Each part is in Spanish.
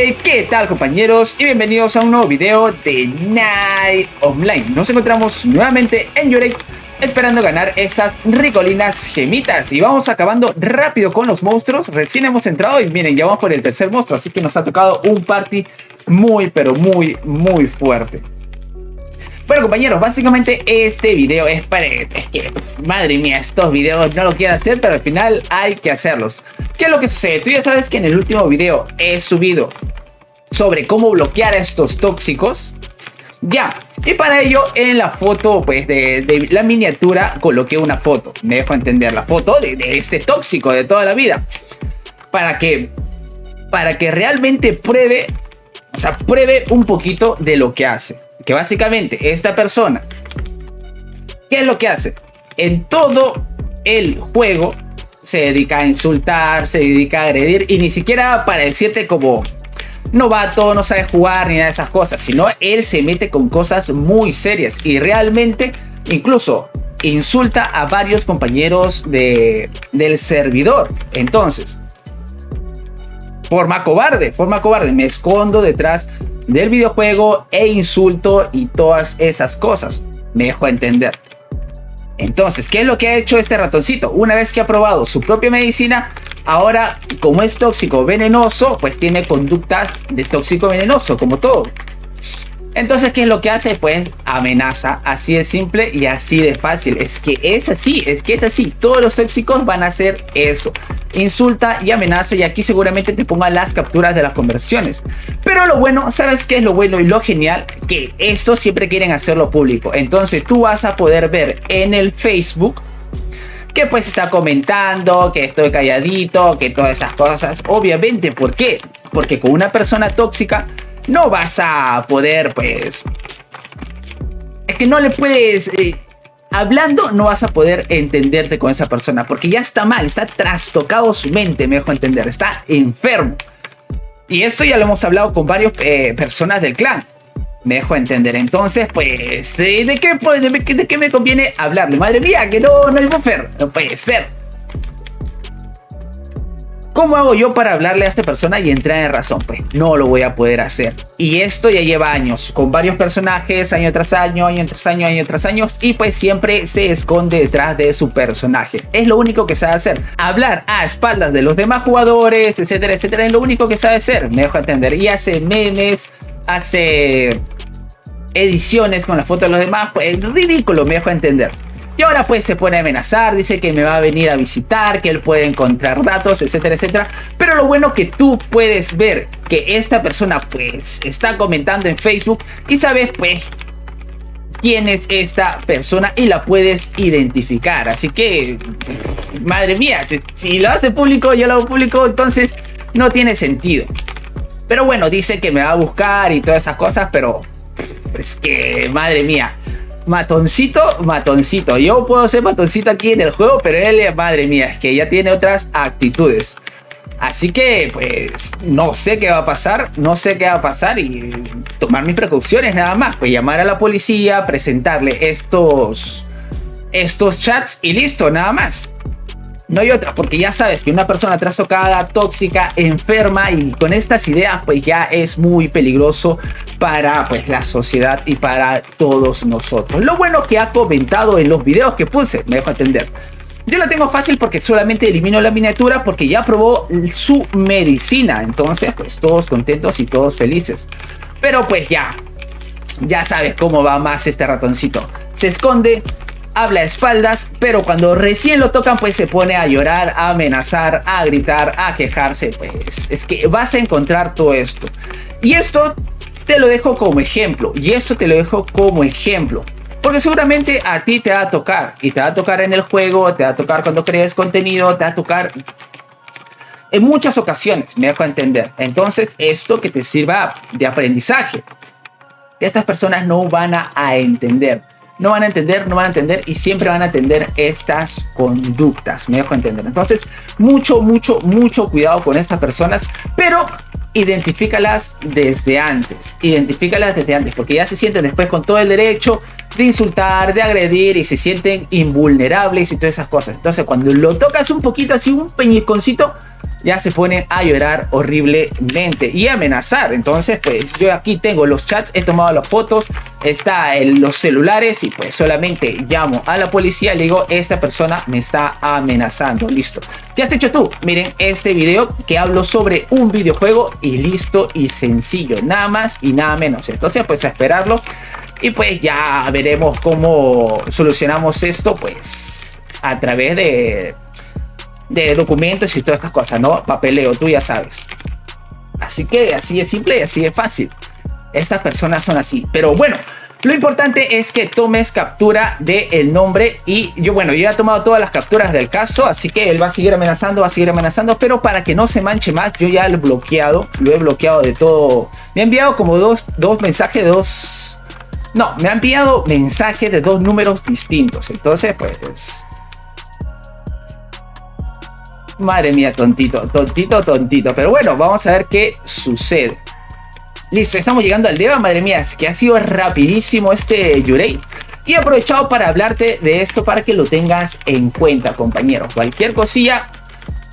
Hey, ¿qué tal compañeros? Y bienvenidos a un nuevo video de Night Online. Nos encontramos nuevamente en Yurei esperando ganar esas ricolinas gemitas. Y vamos acabando rápido con los monstruos. Recién hemos entrado y miren, ya vamos por el tercer monstruo. Así que nos ha tocado un party muy, pero muy fuerte. Bueno compañeros, básicamente este video es para... Es que, madre mía, estos videos no lo quiero hacer, pero al final hay que hacerlos. ¿Qué es lo que sucede? Tú ya sabes que en el último video he subido sobre cómo bloquear a estos tóxicos. Ya, y para ello en la foto pues de la miniatura coloqué una foto. Me dejo entender la foto de este tóxico de toda la vida. Para que realmente pruebe, o sea, pruebe un poquito de lo que hace. Que básicamente esta persona, ¿qué es lo que hace? En todo el juego se dedica a insultar, se dedica a agredir y ni siquiera para decirte como novato, no sabe jugar ni nada de esas cosas, sino él se mete con cosas muy serias y realmente incluso insulta a varios compañeros del servidor. Entonces, forma cobarde, me escondo detrás del videojuego e insulto y todas esas cosas. Me dejo entender. Entonces, ¿qué es lo que ha hecho este ratoncito? Una vez que ha probado su propia medicina, ahora como es tóxico venenoso, pues tiene conductas de tóxico venenoso, como todo. Entonces, ¿qué es lo que hace? Pues amenaza, así de simple y así de fácil. Es que es así. Todos los tóxicos van a hacer eso. Insulta y amenaza y aquí seguramente te pongan las capturas de las conversaciones. Pero lo bueno, ¿sabes qué es lo bueno y lo genial? Que esto siempre quieren hacerlo público. Entonces tú vas a poder ver en el Facebook que pues está comentando, que estoy calladito, que todas esas cosas. Obviamente, ¿por qué? Porque con una persona tóxica no vas a poder, pues... Es que no le puedes... hablando no vas a poder entenderte con esa persona. Porque ya está mal, está trastocado su mente, me dejo entender. Está enfermo. Y esto ya lo hemos hablado con varias personas del clan. Me dejo entender. Entonces, pues... ¿de qué me conviene hablarle? Madre mía, que no hay buffer. No puede ser. ¿Cómo hago yo para hablarle a esta persona y entrar en razón? Pues no lo voy a poder hacer. Y esto ya lleva años, con varios personajes, año tras año, y pues siempre se esconde detrás de su personaje. Es lo único que sabe hacer. Hablar a espaldas de los demás jugadores, etcétera, etcétera, es lo único que sabe hacer. Me dejo entender. Y hace memes, hace ediciones con la foto de los demás. Pues ridículo, me dejo entender. Y ahora pues se pone a amenazar, dice que me va a venir a visitar, que él puede encontrar datos, etcétera, etcétera. Pero lo bueno que tú puedes ver que esta persona pues está comentando en Facebook y sabes pues quién es esta persona y la puedes identificar. Así que, madre mía, si lo hace público, yo lo hago público, entonces no tiene sentido. Pero bueno, dice que me va a buscar y todas esas cosas, pero es que, madre mía. Matoncito. Yo puedo ser matoncito aquí en el juego, pero él, madre mía, es que ya tiene otras actitudes. Así que, pues, no sé qué va a pasar y tomar mis precauciones nada más. Pues llamar a la policía, presentarle estos chats y listo, nada más. No hay otra, porque ya sabes que una persona trastocada, tóxica, enferma y con estas ideas pues ya es muy peligroso para pues la sociedad y para todos nosotros. Lo bueno que ha comentado en los videos que puse, me dejo entender. Yo la tengo fácil porque solamente elimino la miniatura porque ya probó su medicina. Entonces pues todos contentos y todos felices. Pero pues ya sabes cómo va más este ratoncito. Se esconde, habla a espaldas, pero cuando recién lo tocan pues se pone a llorar, a amenazar, a gritar, a quejarse. Pues es que vas a encontrar todo esto. Y esto te lo dejo como ejemplo. Porque seguramente a ti te va a tocar. Y te va a tocar en el juego, te va a tocar cuando crees contenido, te va a tocar en muchas ocasiones, me dejo entender. Entonces esto que te sirva de aprendizaje. Que estas personas no van a entender. No van a entender y siempre van a entender estas conductas, me dejo entender. Entonces, mucho cuidado con estas personas, pero identifícalas desde antes, porque ya se sienten después con todo el derecho de insultar, de agredir y se sienten invulnerables y todas esas cosas. Entonces, cuando lo tocas un poquito así, un peñisconcito, ya se ponen a llorar horriblemente y amenazar. Entonces pues yo aquí tengo los chats, he tomado las fotos, está en los celulares y pues solamente llamo a la policía, le digo, esta persona me está amenazando. Listo. ¿Qué has hecho tú? Miren este video que hablo sobre un videojuego y listo y sencillo, nada más y nada menos. Entonces pues a esperarlo y pues ya veremos cómo solucionamos esto pues a través de documentos y todas estas cosas, ¿no? Papeleo, tú ya sabes. Así que así es simple y así es fácil. Estas personas son así. Pero bueno, lo importante es que tomes captura del nombre. Y yo, bueno, yo ya he tomado todas las capturas del caso. Así que él va a seguir amenazando. Pero para que no se manche más, yo ya lo he bloqueado de todo. Me ha enviado como dos mensajes, no, me ha enviado mensajes de dos números distintos. Entonces, pues... Madre mía, tontito. Pero bueno, vamos a ver qué sucede. Listo, estamos llegando al día. Madre mía, es que ha sido rapidísimo este Yurei. Y he aprovechado para hablarte de esto para que lo tengas en cuenta, compañero. Cualquier cosilla,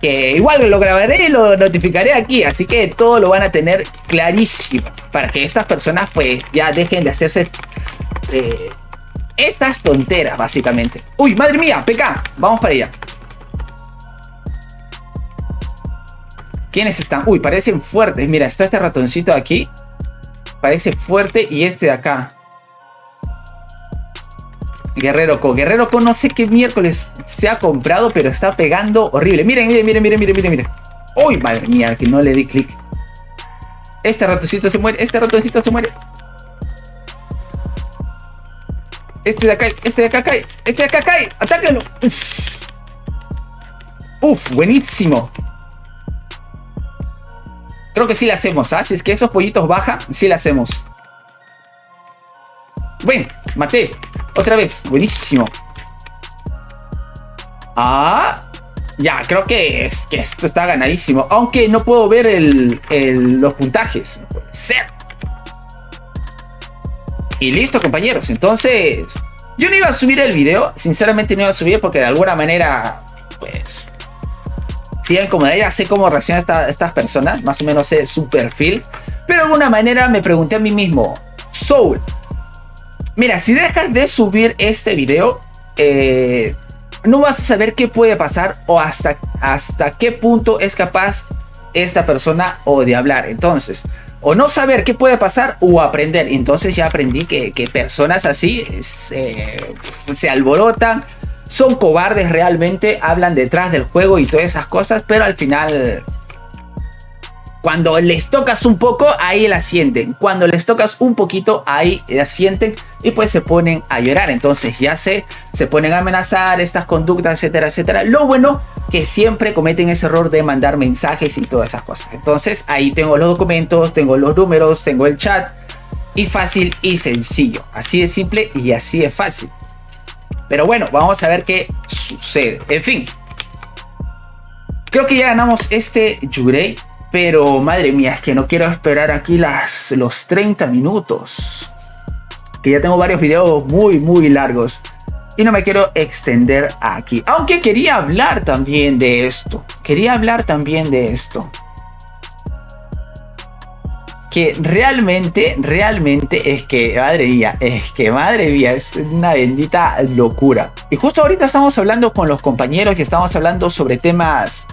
que igual lo grabaré y lo notificaré aquí. Así que todo lo van a tener clarísimo. Para que estas personas pues ya dejen de hacerse estas tonteras, básicamente. Uy, madre mía, PK, vamos para allá. ¿Quiénes están? Uy, parecen fuertes. Mira, está este ratoncito de aquí. Parece fuerte. Y este de acá. Guerrero Co, no sé qué miércoles se ha comprado, pero está pegando horrible. Miren. Uy, madre mía, que no le di clic. Este ratoncito se muere. Este de acá cae. Atáquenlo. Uf, buenísimo. Creo que sí la hacemos, ¿ah? Si es que esos pollitos bajan, sí la hacemos. Bueno, maté. Otra vez. Buenísimo. Ya, creo que esto está ganadísimo. Aunque no puedo ver los puntajes. No puede ser. Y listo, compañeros. Entonces, yo no iba a subir el video. Sinceramente no iba a subir porque de alguna manera, pues... Sí, como de ella sé cómo reaccionan estas personas, más o menos sé su perfil, pero de alguna manera me pregunté a mí mismo, Soul, mira, si dejas de subir este video, no vas a saber qué puede pasar o hasta qué punto es capaz esta persona o de hablar. Entonces, o no saber qué puede pasar o aprender. Entonces ya aprendí que personas así se alborotan. Son cobardes realmente, hablan detrás del juego y todas esas cosas, pero al final, cuando les tocas un poco, ahí la sienten. Cuando les tocas un poquito, ahí la sienten y pues se ponen a llorar. Entonces ya se ponen a amenazar estas conductas, etcétera, etcétera. Lo bueno que siempre cometen ese error de mandar mensajes y todas esas cosas. Entonces ahí tengo los documentos, tengo los números, tengo el chat y fácil y sencillo. Así de simple y así de fácil. Pero bueno, vamos a ver qué sucede. En fin. Creo que ya ganamos este Yurei. Pero madre mía, es que no quiero esperar aquí los 30 minutos. Que ya tengo varios videos muy largos. Y no me quiero extender aquí. Aunque quería hablar también de esto. Que realmente es que, madre mía, es una bendita locura. Y justo ahorita estamos hablando con los compañeros y estamos hablando sobre temas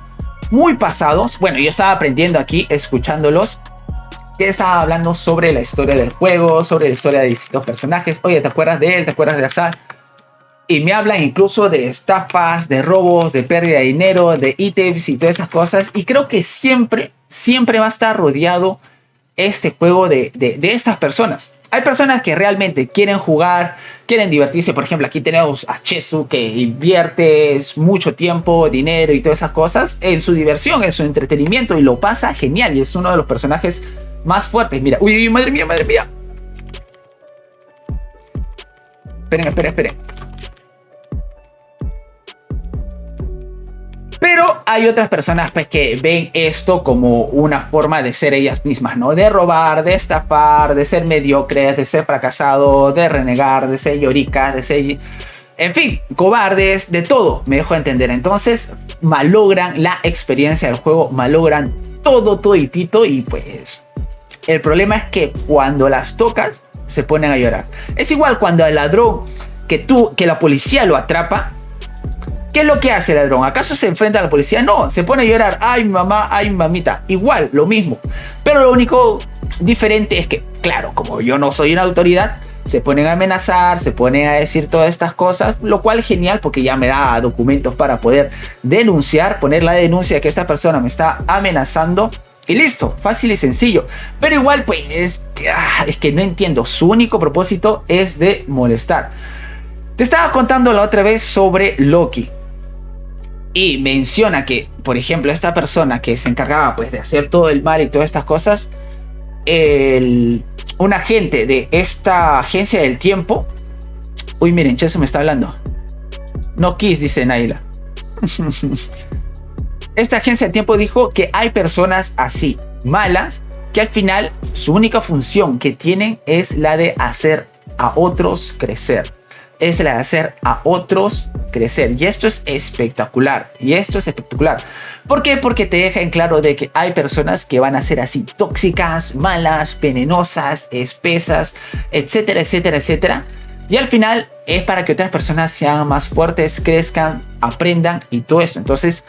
muy pasados. Bueno, yo estaba aprendiendo aquí, escuchándolos, que estaba hablando sobre la historia del juego, sobre la historia de distintos personajes. Oye, ¿te acuerdas de él? ¿Te acuerdas de Azar? Y me hablan incluso de estafas, de robos, de pérdida de dinero, de ítems y todas esas cosas. Y creo que siempre va a estar rodeado este juego de estas personas. Hay personas que realmente quieren jugar, quieren divertirse. Por ejemplo, aquí tenemos a Chesu, que invierte mucho tiempo, dinero y todas esas cosas en su diversión, en su entretenimiento, y lo pasa genial. Y es uno de los personajes más fuertes. Mira, uy, madre mía. Esperen. Pero hay otras personas pues, que ven esto como una forma de ser ellas mismas, ¿no? De robar, de estafar, de ser mediocres, de ser fracasados, de renegar, de ser lloricas, de ser... En fin, cobardes, de todo, me dejo entender. Entonces, malogran la experiencia del juego, malogran todo toditito y pues el problema es que cuando las tocas se ponen a llorar. Es igual cuando al ladrón que la policía lo atrapa. ¿Qué es lo que hace el ladrón? ¿Acaso se enfrenta a la policía? No, se pone a llorar. Ay, mamá, ay, mamita. Igual, lo mismo. Pero lo único diferente es que, claro, como yo no soy una autoridad, se ponen a amenazar, se ponen a decir todas estas cosas, lo cual es genial porque ya me da documentos para poder denunciar, poner la denuncia de que esta persona me está amenazando. Y listo, fácil y sencillo. Pero igual, pues, es que no entiendo. Su único propósito es de molestar. Te estaba contando la otra vez sobre Loki. Y menciona que, por ejemplo, esta persona que se encargaba pues de hacer todo el mal y todas estas cosas, un agente de esta agencia del tiempo. Uy, miren, Cheso me está hablando. No kiss, dice Naila. Esta agencia del tiempo dijo que hay personas así, malas, que al final su única función que tienen es la de hacer a otros crecer. Es la de hacer a otros crecer. Y esto es espectacular. ¿Por qué? Porque te deja en claro de que hay personas que van a ser así tóxicas, malas, venenosas, espesas, etcétera, etcétera, etcétera. Y al final es para que otras personas sean más fuertes, crezcan, aprendan y todo esto. Entonces,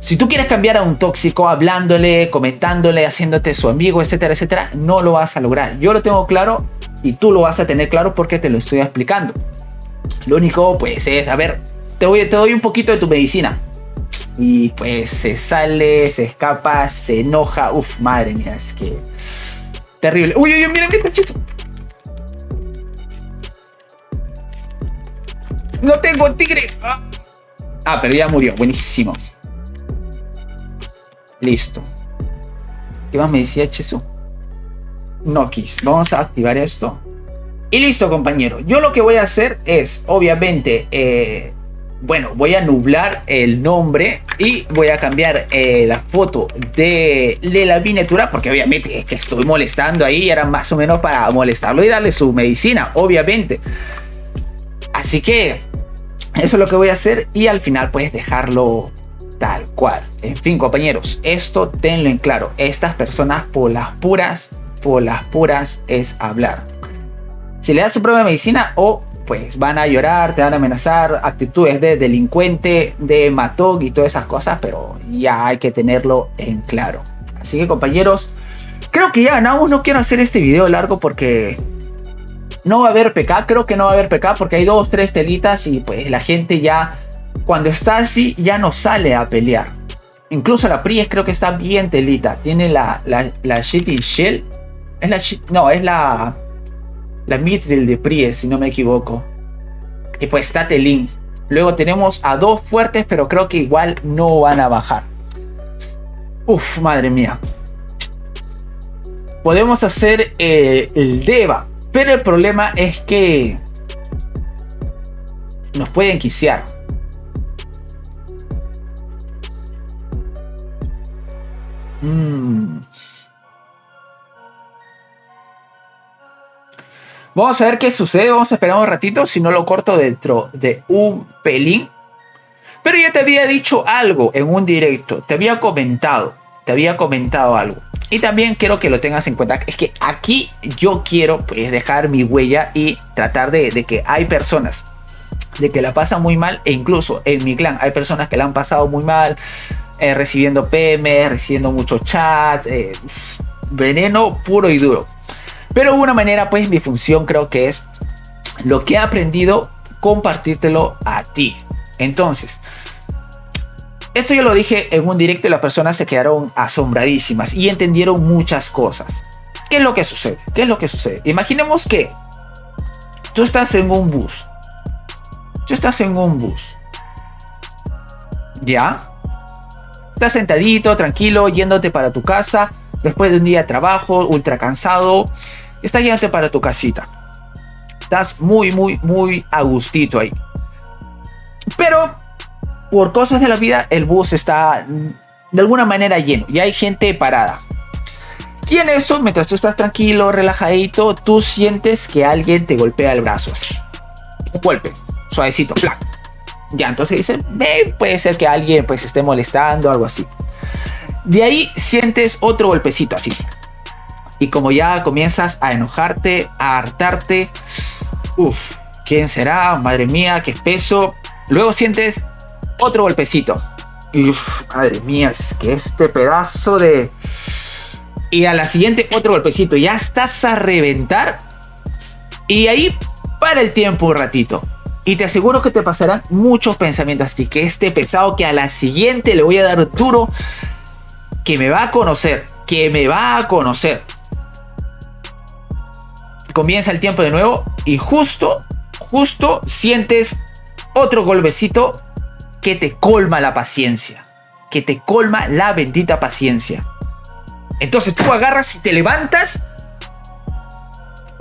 si tú quieres cambiar a un tóxico hablándole, comentándole, haciéndote su amigo, etcétera, etcétera, no lo vas a lograr. Yo lo tengo claro y tú lo vas a tener claro porque te lo estoy explicando. Lo único pues es, a ver, te doy un poquito de tu medicina. Y pues se sale, se escapa, se enoja. Uf, madre mía, es que terrible. Uy, uy, miren qué tachizo. No tengo tigre. Pero ya murió, buenísimo. Listo. ¿Qué más me decía Chesu? Nokis. Vamos a activar esto. Y listo, compañero. Yo lo que voy a hacer es, obviamente, voy a nublar el nombre y voy a cambiar la foto de la miniatura, porque obviamente es que estoy molestando ahí, era más o menos para molestarlo y darle su medicina, obviamente. Así que eso es lo que voy a hacer y al final pues dejarlo tal cual. En fin, compañeros, esto tenlo en claro. Estas personas por las puras es hablar. Si le das su prueba de medicina o pues van a llorar, te van a amenazar, actitudes de delincuente, de matón y todas esas cosas, pero ya hay que tenerlo en claro. Así que, compañeros, creo que ya ganamos. No quiero hacer este video largo porque no va a haber PK. Creo que no va a haber PK porque hay 2, 3 telitas y pues la gente ya cuando está así ya no sale a pelear. Incluso la Pries creo que está bien telita. Tiene la Shitty Shell. Es la Mithril de Pries, si no me equivoco. Y pues está Telín. Luego tenemos a 2 fuertes, pero creo que igual no van a bajar. Uf, madre mía. Podemos hacer el Deva, pero el problema es que nos pueden quisear. Vamos a ver qué sucede. Vamos a esperar un ratito. Si no lo corto dentro de un pelín. Pero ya te había dicho algo en un directo. Te había comentado algo. Y también quiero que lo tengas en cuenta. Es que aquí yo quiero pues dejar mi huella y tratar de que hay personas de que la pasan muy mal. E incluso en mi clan hay personas que la han pasado muy mal. Recibiendo PM, recibiendo mucho chat. Veneno puro y duro. Pero de una manera, pues mi función creo que es lo que he aprendido, compartírtelo a ti. Entonces, esto yo lo dije en un directo y las personas se quedaron asombradísimas y entendieron muchas cosas. ¿Qué es lo que sucede? Imaginemos que tú estás en un bus. ¿Ya? Estás sentadito, tranquilo, yéndote para tu casa. Después de un día de trabajo, ultra cansado. Estás yéndote para tu casita. Estás muy a gustito ahí. Pero por cosas de la vida, el bus está de alguna manera lleno. Y hay gente parada. Y en eso, mientras tú estás tranquilo, relajadito, tú sientes que alguien te golpea el brazo así. Un golpe, suavecito, ¡plac! Ya, entonces dice, puede ser que alguien pues esté molestando, algo así. De ahí sientes otro golpecito así. Y como ya comienzas a enojarte, a hartarte, uff, ¿quién será? Madre mía, qué espeso. Luego sientes otro golpecito. Uff, madre mía, es que este pedazo de... Y a la siguiente otro golpecito. Ya estás a reventar. Y ahí para el tiempo un ratito. Y te aseguro que te pasarán muchos pensamientos así. Que este pesado que a la siguiente le voy a dar duro. Que me va a conocer. Que me va a conocer. Comienza el tiempo de nuevo. Y justo sientes otro golpecito que te colma la paciencia. Que te colma la bendita paciencia. Entonces tú agarras y te levantas.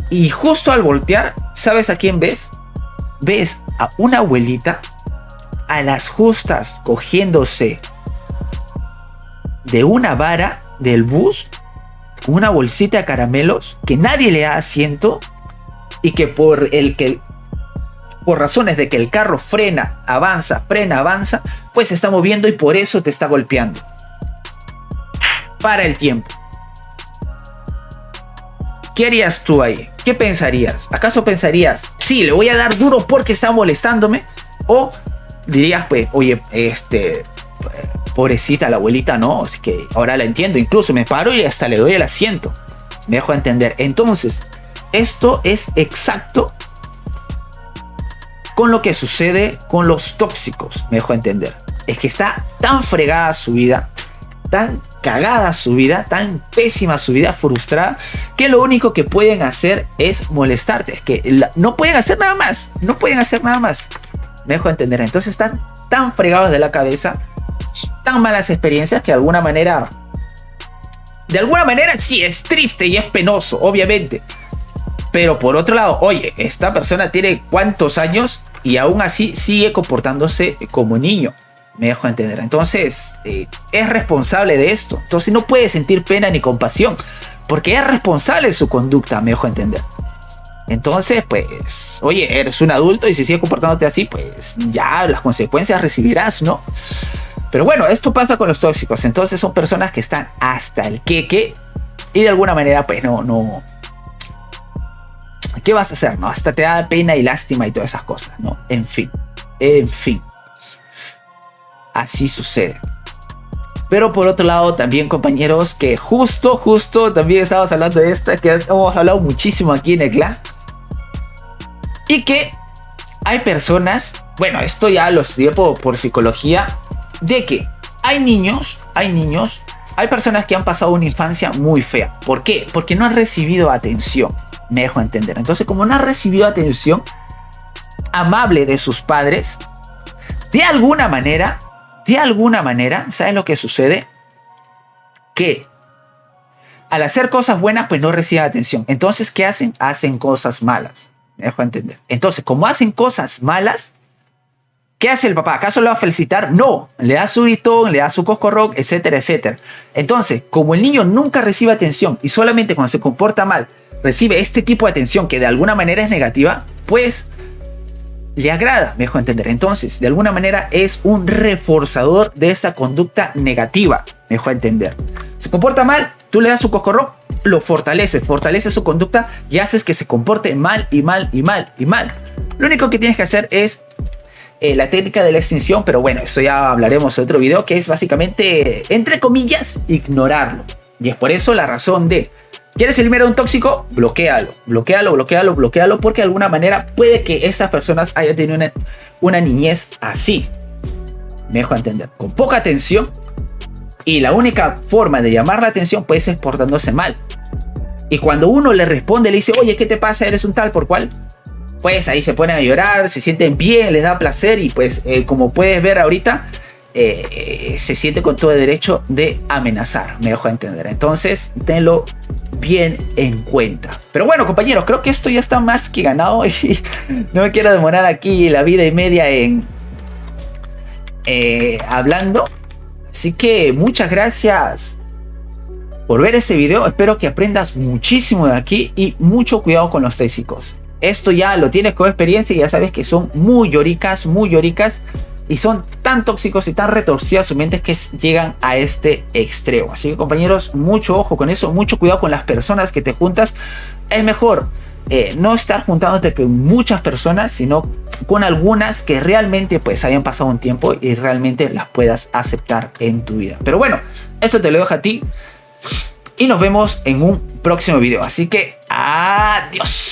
Y justo al voltear, ¿sabes a quién ves? Ves a una abuelita a las justas cogiéndose de una vara del bus con una bolsita de caramelos que nadie le da asiento y que por razones de que el carro frena, avanza, pues se está moviendo y por eso te está golpeando. Para el tiempo. ¿Qué harías tú ahí? ¿Qué pensarías? ¿Acaso pensarías, sí, le voy a dar duro porque está molestándome? O dirías, pues, oye, pobrecita la abuelita, no, así que ahora la entiendo, incluso me paro y hasta le doy el asiento. Me dejo entender. Entonces, esto es exacto con lo que sucede con los tóxicos, me dejo entender. Es que está tan fregada su vida, tan cagada su vida, tan pésima su vida, frustrada, que lo único que pueden hacer es molestarte. Es que no pueden hacer nada más, no pueden hacer nada más. Me dejo entender. Entonces están tan fregados de la cabeza, tan malas experiencias que de alguna manera sí es triste y es penoso, obviamente. Pero por otro lado, oye, esta persona tiene cuántos años y aún así sigue comportándose como niño. Me dejo entender. Entonces, es responsable de esto. Entonces no puede sentir pena ni compasión, porque es responsable de su conducta, me dejo entender. Entonces, pues, oye, eres un adulto y si sigues comportándote así, pues ya las consecuencias recibirás, ¿no? Pero bueno, esto pasa con los tóxicos. Entonces son personas que están hasta el queque y de alguna manera, pues no. ¿Qué vas a hacer, no? Hasta te da pena y lástima y todas esas cosas, ¿no? En fin. Así sucede. Pero por otro lado también, compañeros, que justo también estamos hablando de esto, que hemos hablado muchísimo aquí en el clan. Y que hay personas, bueno, esto ya lo estudié por psicología, de que hay personas que han pasado una infancia muy fea. ¿Por qué? Porque no han recibido atención, me dejo entender. Entonces, como no han recibido atención amable de sus padres, de alguna manera, ¿sabes lo que sucede? Que al hacer cosas buenas, pues no reciben atención. Entonces, ¿qué hacen? Hacen cosas malas. Me dejo entender. Entonces, como hacen cosas malas, ¿qué hace el papá? ¿Acaso le va a felicitar? No. Le da su gritón, le da su coscorrón, etcétera, etcétera. Entonces, como el niño nunca recibe atención y solamente cuando se comporta mal recibe este tipo de atención que de alguna manera es negativa, pues le agrada, me dejo entender. Entonces, de alguna manera es un reforzador de esta conducta negativa, me dejo entender. Se comporta mal, tú le das su coscorrón, lo fortalece su conducta y haces que se comporte mal. Lo único que tienes que hacer es la técnica de la extinción, pero bueno, eso ya hablaremos en otro video, que es básicamente, entre comillas, ignorarlo. Y es por eso la razón de... ¿Quieres eliminar un tóxico? Bloquéalo, porque de alguna manera puede que estas personas hayan tenido una niñez así. Me dejo entender. Con poca atención. Y la única forma de llamar la atención pues es portándose mal. Y cuando uno le responde, le dice, oye, ¿qué te pasa? ¿Eres un tal por cual? Pues ahí se ponen a llorar, se sienten bien, les da placer. Y pues como puedes ver ahorita, se siente con todo el derecho de amenazar. Me dejo entender. Entonces, tenlo bien en cuenta. Pero bueno, compañeros, creo que esto ya está más que ganado y no me quiero demorar aquí la vida y media en hablando. Así que muchas gracias por ver este video. Espero que aprendas muchísimo de aquí y mucho cuidado con los tóxicos. Esto ya lo tienes como experiencia y ya sabes que son muy lloricas, y son tan tóxicos y tan retorcidas sus mentes que llegan a este extremo. Así que, compañeros, mucho ojo con eso, mucho cuidado con las personas que te juntas. Es mejor no estar juntándote con muchas personas, sino con algunas que realmente pues hayan pasado un tiempo y realmente las puedas aceptar en tu vida. Pero bueno, eso te lo dejo a ti y nos vemos en un próximo video. Así que adiós.